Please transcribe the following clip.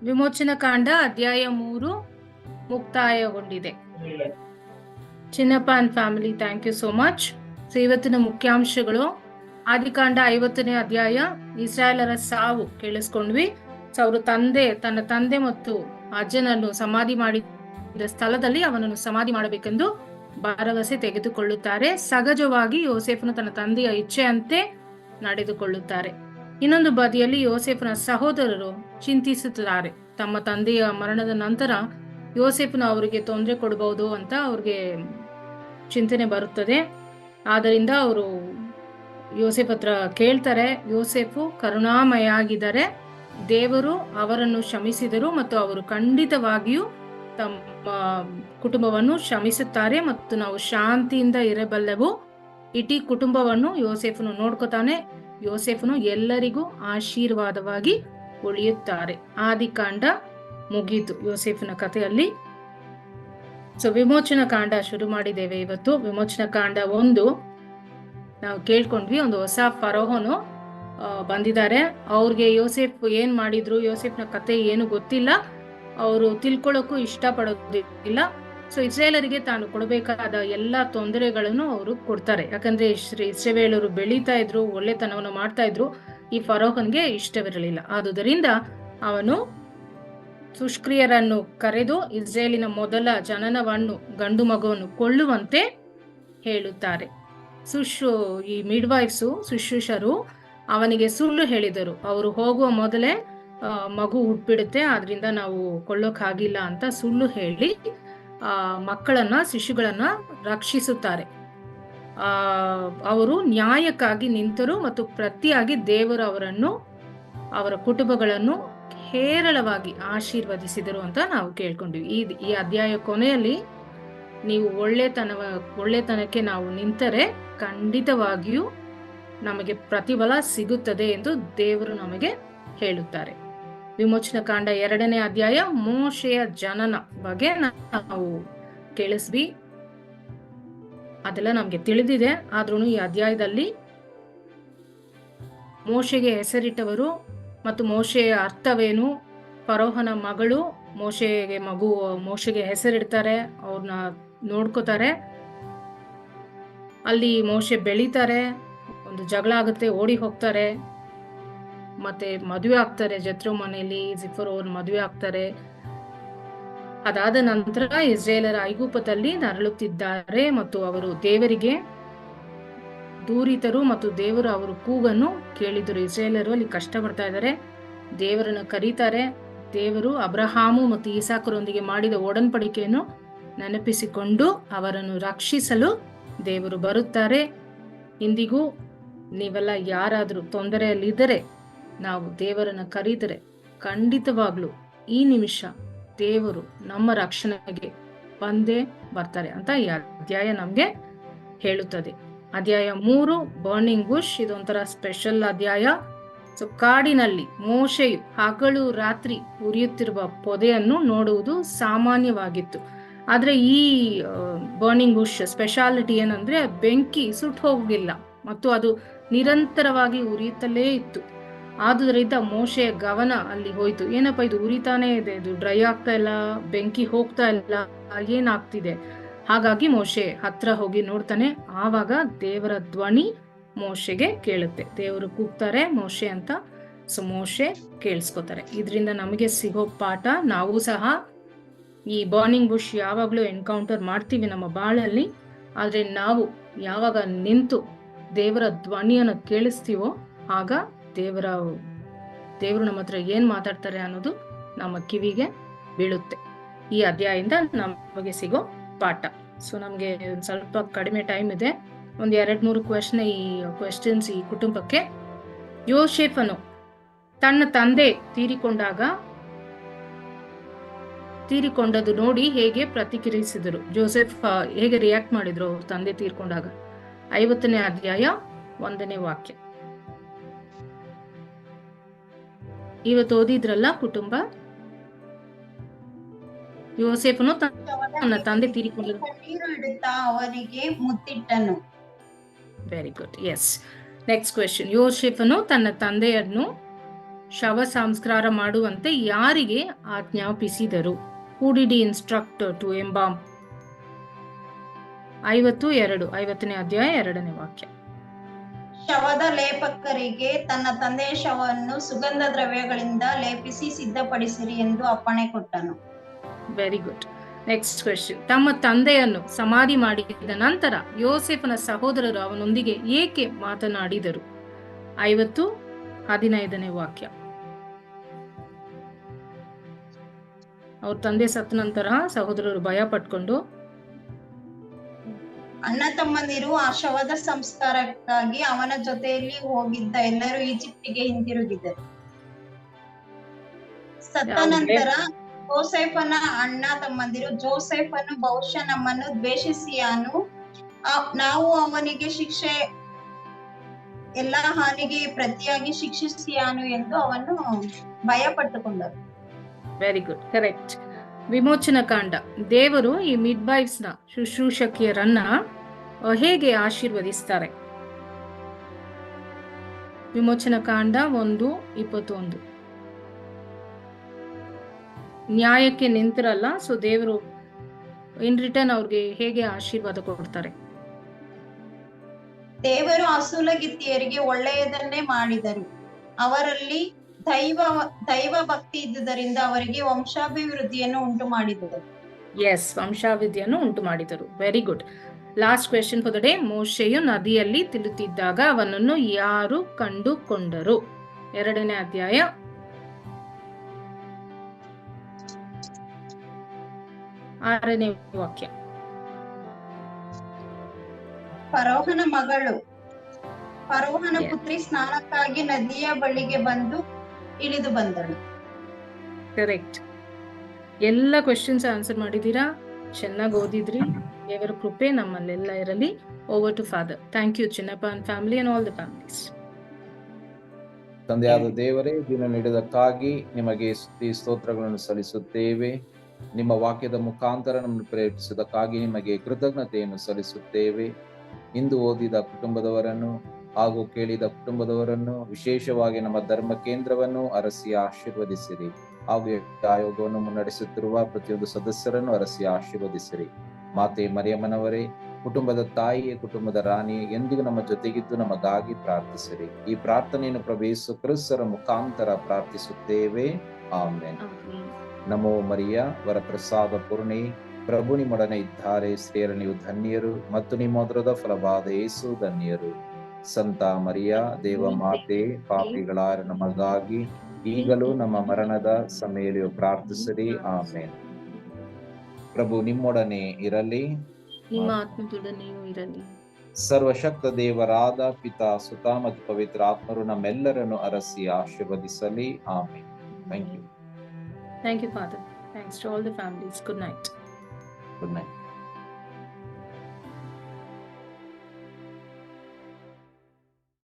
ವಿಮೋಚನಾ ಕಾಂಡ ಅಧ್ಯಾಯ 3 ಮುಕ್ತಾಯಗೊಂಡಿದೆ. Chinnappa and family, thank you so much. So ಇವತ್ತಿನ ಮುಖ್ಯಾಂಶಗಳು: ಆದಿಕಾಂಡ 50ನೇ ಅಧ್ಯಾಯ, ಇಸ್ರಾಯೇಲರ ಸಾವು ಕೇಳಿಸ್ಕೊಂಡ್ವಿ. ಸೊ ಅವರು ತನ್ನ ತಂದೆ ಮತ್ತು ಅಜ್ಜನನ್ನು ಸಮಾಧಿ ಮಾಡಿದ ಸ್ಥಳದಲ್ಲಿ ಅವನನ್ನು ಸಮಾಧಿ ಮಾಡಬೇಕೆಂದು ಭರವಸೆ ತೆಗೆದುಕೊಳ್ಳುತ್ತಾರೆ. ಸಹಜವಾಗಿ ಯೋಸೇಫನು ತನ್ನ ತಂದೆಯ ಇಚ್ಛೆಯಂತೆ ನಡೆದುಕೊಳ್ಳುತ್ತಾರೆ. ಇನ್ನೊಂದು ಬದಿಯಲ್ಲಿ ಯೋಸೇಫನ ಸಹೋದರರು ಚಿಂತಿಸುತ್ತಾರೆ. ತಮ್ಮ ತಂದೆಯ ಮರಣದ ನಂತರ ಯೋಸೇಫನು ಅವರಿಗೆ ತೊಂದರೆ ಕೊಡಬಹುದು ಅಂತ ಅವ್ರಿಗೆ ಚಿಂತನೆ ಬರುತ್ತದೆ. ಆದ್ದರಿಂದ ಅವರು ಯೋಸೇಫ್ ಹತ್ರ ಕೇಳ್ತಾರೆ. ಯೋಸೇಫು ಕರುಣಾಮಯ ಆಗಿದ್ದಾರೆ, ದೇವರು ಅವರನ್ನು ಕ್ಷಮಿಸಿದರು ಮತ್ತು ಅವರು ಖಂಡಿತವಾಗಿಯೂ ತಮ್ಮ ಕುಟುಂಬವನ್ನು ಕ್ಷಮಿಸುತ್ತಾರೆ ಮತ್ತು ನಾವು ಶಾಂತಿಯಿಂದ ಇರಬಲ್ಲೆವು. ಇಡೀ ಕುಟುಂಬವನ್ನು ಯೋಸೇಫನು ನೋಡ್ಕೋತಾನೆ. ಯೋಸೇಫನು ಎಲ್ಲರಿಗೂ ಆಶೀರ್ವಾದವಾಗಿ ಉಳಿಯುತ್ತಾರೆ. ಆದಿಕಾಂಡ ಮುಗೀತು ಯೋಸೇಫನ ಕಥೆಯಲ್ಲಿ. ಸೊ ವಿಮೋಚನಾ ಕಾಂಡ ಶುರು ಮಾಡಿದ್ದೇವೆ ಇವತ್ತು. ವಿಮೋಚನಾ ಕಾಂಡ 1 ನಾವು ಕೇಳ್ಕೊಂಡ್ವಿ. ಒಂದು ಹೊಸ ಫರೋಹನು ಬಂದಿದ್ದಾರೆ. ಅವ್ರಿಗೆ ಯೋಸೇಫ್ ಏನ್ ಮಾಡಿದ್ರು, ಯೋಸೇಫ್ನ ಕತೆ ಏನು ಗೊತ್ತಿಲ್ಲ, ಅವರು ತಿಳ್ಕೊಳ್ಳೋಕ್ಕೂ ಇಷ್ಟಪಡೋದಿಲ್ಲ. ಸೊ ಇಸ್ರೇಲರಿಗೆ ತಾನು ಕೊಡಬೇಕಾದ ಎಲ್ಲಾ ತೊಂದರೆಗಳನ್ನು ಅವರು ಕೊಡ್ತಾರೆ. ಯಾಕಂದ್ರೆ ಇಸ್ರೇಲರು ಬೆಳೀತಾ ಇದ್ರು, ಒಳ್ಳೆತನವನ್ನು ಮಾಡ್ತಾ ಇದ್ರು. ಈ ಫರೋಹನ್ಗೆ ಇಷ್ಟವಿರಲಿಲ್ಲ. ಆದುದರಿಂದ ಅವನು ಸುಷ್ಕ್ರಿಯರನ್ನು ಕರೆದು ಇಸ್ರೇಲಿನ ಮೊದಲ ಜನನವನ್ನು, ಗಂಡು ಮಗುವನ್ನು ಕೊಳ್ಳುವಂತೆ ಹೇಳುತ್ತಾರೆ. ಈ ಮಿಡ್ವೈಫ್ಸು, ಶುಶ್ರೂಷರು ಅವನಿಗೆ ಸುಳ್ಳು ಹೇಳಿದರು. ಅವರು ಹೋಗುವ ಮೊದಲೇ ಮಗು ಹುಟ್ಬಿಡುತ್ತೆ, ಆದ್ರಿಂದ ನಾವು ಕೊಳ್ಳೋಕ್ಕಾಗಿಲ್ಲ ಅಂತ ಸುಳ್ಳು ಹೇಳಿ ಮಕ್ಕಳನ್ನ, ಶಿಶುಗಳನ್ನ ರಕ್ಷಿಸುತ್ತಾರೆ. ಅವರು ನ್ಯಾಯಕ್ಕಾಗಿ ನಿಂತರು ಮತ್ತು ಪ್ರತಿಯಾಗಿ ದೇವರು ಅವರನ್ನು, ಅವರ ಕುಟುಂಬಗಳನ್ನು ಹೇರಳವಾಗಿ ಆಶೀರ್ವದಿಸಿದರು ಅಂತ ನಾವು ಕೇಳ್ಕೊಂಡ್ವಿ. ಈ ಅಧ್ಯಾಯ ಕೊನೆಯಲ್ಲಿ ನೀವು ಒಳ್ಳೆತನಕ್ಕೆ ನಾವು ನಿಂತರೆ ಖಂಡಿತವಾಗಿಯೂ ನಮಗೆ ಪ್ರತಿಫಲ ಸಿಗುತ್ತದೆ ಎಂದು ದೇವರು ನಮಗೆ ಹೇಳುತ್ತಾರೆ. ವಿಮೋಚನಾ ಕಾಂಡ 2ನೇ ಅಧ್ಯಾಯ, ಮೋಶೆಯ ಜನನ ಬಗ್ಗೆ ನಾವು ಕೇಳಿಸ್ವಿ. ಅದೆಲ್ಲ ನಮ್ಗೆ ತಿಳಿದಿದೆ. ಆದ್ರೂ ಈ ಅಧ್ಯಾಯದಲ್ಲಿ ಮೋಶೆಗೆ ಹೆಸರಿಟ್ಟವರು ಮತ್ತು ಮೋಶೆಯ ಅರ್ಥವೇನು, ಫರೋಹನ ಮಗಳು ಮೋಶೆಗೆ ಹೆಸರಿಡ್ತಾರೆ, ಅವ್ರನ್ನ ನೋಡ್ಕೋತಾರೆ. ಅಲ್ಲಿ ಮೋಶೆ ಬೆಳೀತಾರೆ, ಒಂದು ಜಗಳ ಆಗುತ್ತೆ, ಓಡಿ ಹೋಗ್ತಾರೆ, ಮತ್ತೆ ಮದುವೆ ಆಗ್ತಾರೆ. ಜತ್ರೋ ಮನೆಯಲ್ಲಿ ಜಿಫರ್ ಅವ್ರ ಮದುವೆ ಆಗ್ತಾರೆ. ಅದಾದ ನಂತರ ಇಸ್ರೇಲರ ಐಗುಪ್ತದಲ್ಲಿ ನರಳುತ್ತಿದ್ದಾರೆ ಮತ್ತು ಅವರು ದೇವರಿಗೆ ದೂರಿತರು ಮತ್ತು ದೇವರು ಅವರ ಕೂಗನ್ನು ಕೇಳಿದರು. ಇಸ್ರೇಲರು ಅಲ್ಲಿ ಕಷ್ಟ ಪಡ್ತಾ ಇದ್ದಾರೆ, ದೇವರನ್ನು ಕರೀತಾರೆ. ದೇವರು ಅಬ್ರಹಾಮು ಮತ್ತು ಈಸಾಕರೊಂದಿಗೆ ಮಾಡಿದ ಒಡன்பಡಿಕೆಯನ್ನು ನೆನಪಿಸಿಕೊಂಡು ಅವರನ್ನು ರಕ್ಷಿಸಲು ದೇವರು ಬರುತ್ತಾರೆ. ಇಂದಿಗೂ ನೀವೆಲ್ಲ ಯಾರಾದ್ರೂ ತೊಂದರೆಯಲ್ಲಿದ್ದರೆ, ನಾವು ದೇವರನ್ನ ಕರೀತಾರೆ, ಖಂಡಿತವಾಗ್ಲು ಈ ನಿಮಿಷ ದೇವರು ನಮ್ಮ ರಕ್ಷಣೆಗೆ ಬಂದೇ ಬರ್ತಾರೆ ಅಂತ ಈ ಅಧ್ಯಾಯ ನಮ್ಗೆ ಹೇಳುತ್ತದೆ. ಅಧ್ಯಾಯ 3 ಬರ್ನಿಂಗ್ ಬುಷ್, ಇದೊಂಥರ ಸ್ಪೆಷಲ್ ಅಧ್ಯಾಯ. ಸೊ ಕಾಡಿನಲ್ಲಿ ಮೋಶೆಯು ಹಗಲು ರಾತ್ರಿ ಉರಿಯುತ್ತಿರುವ ಪೊದೆಯನ್ನು ನೋಡುವುದು ಸಾಮಾನ್ಯವಾಗಿತ್ತು. ಆದ್ರೆ ಈ ಬರ್ನಿಂಗ್ ಬುಷ್ ಸ್ಪೆಷಾಲಿಟಿ ಏನಂದ್ರೆ ಬೆಂಕಿ ಸುಟ್ಟು ಹೋಗಿಲ್ಲ ಮತ್ತು ಅದು ನಿರಂತರವಾಗಿ ಉರಿಯುತ್ತಲೇ ಇತ್ತು. ಆದುದರಿಂದ ಮೋಶೆಯ ಗಮನ ಅಲ್ಲಿ ಹೋಯ್ತು. ಏನಪ್ಪ ಇದು ಉರಿತಾನೆ ಇದೆ, ಇದು ಡ್ರೈ ಆಗ್ತಾ ಇಲ್ಲ, ಬೆಂಕಿ ಹೋಗ್ತಾ ಇಲ್ಲ, ಏನಾಗ್ತಿದೆ? ಹಾಗಾಗಿ ಮೋಶೆ ಹತ್ರ ಹೋಗಿ ನೋಡ್ತಾನೆ. ಆವಾಗ ದೇವರ ಧ್ವನಿ ಮೋಶೆಗೆ ಕೇಳುತ್ತೆ. ದೇವರು ಕೂಗ್ತಾರೆ ಮೋಶೆ ಅಂತ. ಸೊ ಮೋಶೆ ಕೇಳಿಸ್ಕೊತಾರೆ. ಇದರಿಂದ ನಮಗೆ ಸಿಗೋ ಪಾಠ, ನಾವು ಸಹ ಈ ಬರ್ನಿಂಗ್ ಬುಷ್ ಯಾವಾಗ್ಲೂ ಎನ್ಕೌಂಟರ್ ಮಾಡ್ತೀವಿ ನಮ್ಮ ಬಾಳಲ್ಲಿ. ಆದ್ರೆ ನಾವು ಯಾವಾಗ ನಿಂತು ದೇವರ ಧ್ವನಿಯನ್ನು ಕೇಳಿಸ್ತೀವೋ ಆಗ ದೇವರು ನಮ್ಮ ಹತ್ರ ಏನ್ ಮಾತಾಡ್ತಾರೆ ಅನ್ನೋದು ನಮ್ಮ ಕಿವಿಗೆ ಬೀಳುತ್ತೆ. ಈ ಅಧ್ಯಾಯದಿಂದ ನಮಗೆ ಸಿಗೋ ಪಾಠ. ಸೊ ನಮ್ಗೆ ಒಂದ್ ಸ್ವಲ್ಪ ಕಡಿಮೆ ಟೈಮ್ ಇದೆ, ಒಂದ್ 2-3 ಕ್ವೆಶ್ಚನ್ಸ್ ಈ ಕುಟುಂಬಕ್ಕೆ. ಯೋಸೇಫನು ತನ್ನ ತಂದೆ ತೀರಿಕೊಂಡದ್ದು ನೋಡಿ ಹೇಗೆ ಪ್ರತಿಕ್ರಿಯಿಸಿದರು? ಜೋಸೆಫ್ ಹೇಗೆ ರಿಯಾಕ್ಟ್ ಮಾಡಿದ್ರು ಅವ್ರ ತಂದೆ ತೀರ್ಕೊಂಡಾಗ? 50ನೇ ಅಧ್ಯಾಯ 1ನೇ ವಾಕ್ಯ. ಇವತ್ತು ಓದಿದ್ರಲ್ಲ ಕುಟುಂಬ. ಯೋಸೇಫನು ತನ್ನ ತಂದೆ ತೀರಿಕೊಂಡರು, ಅವರಿಗೆ ಮುತ್ತಿಟ್ಟನು. Very good. Yes, next question. ಯೋಸೇಫನು ತನ್ನ ತಂದೆಯನ್ನು ಶವ ಸಂಸ್ಕಾರ ಮಾಡುವಂತೆ ಯಾರಿಗೆ ಆಜ್ಞಾಪಿಸಿದರು? Who did instruct to embalm? 52 ಅಧ್ಯಾಯ 2ನೇ ವಾಕ್ಯ. ಶವದ ಲೇಪಕರಿಗೆ ತನ್ನ ತಂದೆಯ ಶವವನ್ನು ಸುಗಂಧ ದ್ರವ್ಯಗಳಿಂದ ಲೇಪಿಸಿ ಸಿದ್ಧಪಡಿಸಿರಿ ಎಂದು ಅಪ್ಪಣೆ ಕೊಟ್ಟನು. Very good. Next question. ತಮ್ಮ ತಂದೆಯನ್ನು ಸಮಾಧಿ ಮಾಡಿದ ನಂತರ ಯೋಸೇಫನ ಸಹೋದರರು ಅವನೊಂದಿಗೆ ಏಕೆ ಮಾತನಾಡಿದರು? 15ನೇ ವಾಕ್ಯ. ಅವ್ರ ತಂದೆ ಸತ್ತ ನಂತರ ಸಹೋದರರು ಭಯ ಪಟ್ಕೊಂಡು ಅಣ್ಣ ತಮ್ಮಂದಿರು ಆ ಶವದ ಸಂಸ್ಕಾರಕ್ಕಾಗಿ ಅವನ ಜೊತೆಯಲ್ಲಿ ಹೋಗಿದ್ದ ಎಲ್ಲರೂ ಈಜಿಪ್ಟಿಗೆ ಹಿಂತಿರುಗಿದರು. ಸತ್ತ ನಂತರ ಜೋಸೆಫನ ಅಣ್ಣ ತಮ್ಮಂದಿರು, ಜೋಸೆಫನು ಬಹುಶಃ ನಮ್ಮನ್ನು ದ್ವೇಷಿಸಿಯಾನು, ನಾವು ಅವನಿಗೆ ಶಿಕ್ಷೆ ಎಲ್ಲಾ ಹಾನಿಗೆ ಪ್ರತಿಯಾಗಿ ಶಿಕ್ಷಿಸಿಯಾನು ಎಂದು ಅವನು ಭಯ ಪಟ್ಟುಕೊಂಡರು. Very good, correct. ವಿಮೋಚನ ಕಾಂಡ. ದೇವರು ಈ ಮಿಡ್ವೈಫ್ಸ್ ನ ಶುಶ್ರೂಷಕಿಯರನ್ನ ಹೇಗೆ ಆಶೀರ್ವದಿಸ್ತಾರೆ? ವಿಮೋಚನ ಕಾಂಡ 1:21. ನ್ಯಾಯಕ್ಕೆ ನಿಂತಿರಲ್ಲ, ಸೊ ದೇವರು ಇನ್ ರಿಟರ್ನ್ ಅವ್ರಿಗೆ ಹೇಗೆ ಆಶೀರ್ವಾದ ಕೊಡ್ತಾರೆ? ದೇವರು ಅಸೂಲಗಿತ್ತಿಯರಿಗೆ ಒಳ್ಳೆಯದನ್ನೇ ಮಾಡಿದರು, ಅವರಲ್ಲಿ ದೈವ ಭಕ್ತಿ ಇದ್ದುದರಿಂದ ಅವರಿಗೆ ವಂಶಾಭಿವೃದ್ಧಿಯನ್ನು ಉಂಟು ಮಾಡಿದರು. ಎಸ್, ವಂಶಾಭಿವೃದ್ಧಿಯನ್ನು ಉಂಟು ಮಾಡಿದರು. Very good. Last question for the day. ಮೋಶೆಯು ನದಿಯಲ್ಲಿ ತಿರುಗುತ್ತಿದ್ದಾಗ ಅವನನ್ನು ಯಾರು ಕಂಡುಕೊಂಡರು? 2ನೇ ಅಧ್ಯಾಯ 6ನೇ ವಾಕ್ಯ. ಫರೋಹನ ಮಗಳು, ಫರೋಹನ ಪುತ್ರಿ ಸ್ನಾನಕ್ಕಾಗಿ ನದಿಯ ಬಳಿಗೆ ಬಂದು ಇಳಿದು ಬಂದಳು. ಕರೆಕ್ಟ್. ಎಲ್ಲ ಕ್ವೆಶ್ಚನ್ಸ್ ಆನ್ಸರ್ ಮಾಡಿದೀರಾ, ಚೆನ್ನಾಗಿ ಓದಿದ್ರಿ. ದೇವರ ಕೃಪೆ ನಮ್ಮಲ್ಲೆಲ್ಲ ಇರಲಿ. Over to father. Thank you Chinnappa and family and all the families. ತಂದೆಯಾದ ದೇವರೇ, ದಿನ ನೀಡಿದಕ್ಕಾಗಿ ನಿಮಗೆ ಸ್ತುತಿ ಸ್ತೋತ್ರಗಳನ್ನು ಸಲ್ಲಿಸುತ್ತೇವೆ. ನಿಮ್ಮ ವಾಕ್ಯದ ಮುಖಾಂತರ ನಮ್ಮನ್ನು ಪ್ರೇರೇಪಿಸಿದಕ್ಕಾಗಿ ನಿಮಗೆ ಕೃತಜ್ಞತೆಯನ್ನು ಸಲ್ಲಿಸುತ್ತೇವೆ. ಇಂದು ಓದಿದ ಕುಟುಂಬದವರನ್ನು ಹಾಗೂ ಕೇಳಿದ ಕುಟುಂಬದವರನ್ನು, ವಿಶೇಷವಾಗಿ ನಮ್ಮ ಧರ್ಮ ಕೇಂದ್ರವನ್ನು ಅರಸಿ ಆಶೀರ್ವದಿಸಿರಿ. ಹಾಗೂ ಆಯೋಗವನ್ನು ಮುನ್ನಡೆಸುತ್ತಿರುವ ಪ್ರತಿಯೊಂದು ಸದಸ್ಯರನ್ನು ಅರಸಿ ಆಶೀರ್ವದಿಸಿರಿ. ಮಾತೆ ಮರಿಯಮ್ಮನವರೇ, ಕುಟುಂಬದ ತಾಯಿಯೇ, ಕುಟುಂಬದ ರಾಣಿಯೇ, ಎಂದಿಗೂ ನಮ್ಮ ಜೊತೆಗಿದ್ದು ನಮಗಾಗಿ ಪ್ರಾರ್ಥಿಸಿರಿ. ಈ ಪ್ರಾರ್ಥನೆಯನ್ನು ಪ್ರಭು ಯೇಸು ಕ್ರಿಸ್ತರ ಮುಖಾಂತರ ಪ್ರಾರ್ಥಿಸುತ್ತೇವೆ. ಆಮೆನ್. ನಮೋ ಮರಿಯ, ವರಪ್ರಸಾದ ಪೂರ್ಣಿ, ಪ್ರಭು ನಿಮ್ಮೊಡನೆ ಇದ್ದಾರೆ, ಸ್ತ್ರೀಯರು ನೀವು ಧನ್ಯರು, ಮತ್ತು ನಿಮ್ಮ ಉದರದ ಫಲವಾದ ಯೇಸು ಧನ್ಯರು. ಸಂತ ಮರಿಯ, ದೇವ ಮಾತೆ, ಪಾಪಿಗಳಾದ ನಮಗಾಗಿ ಈಗಲೂ ನಮ್ಮ ಮರಣದ ಸಮಯದಲ್ಲಿಯೂ ಪ್ರಾರ್ಥಿಸಿರಿ. ಆಮೇನ್. ಪ್ರಭು ನಿಮ್ಮೊಡನೆ ಇರಲಿ, ನಿಮ್ಮ ಆತ್ಮದೊಡನೆಯೂ ಇರಲಿ. ಸರ್ವಶಕ್ತ ದೇವರಾದ ಪಿತಾ, ಸುತ ಮತ್ತು ಪವಿತ್ರ ಆತ್ಮರು ನಮ್ಮೆಲ್ಲರನ್ನು ಅರಸಿ ಆಶೀರ್ವದಿಸಲಿ. Amen. Thank you. Thank you, Father. Thanks to all the families. Good night. Good night.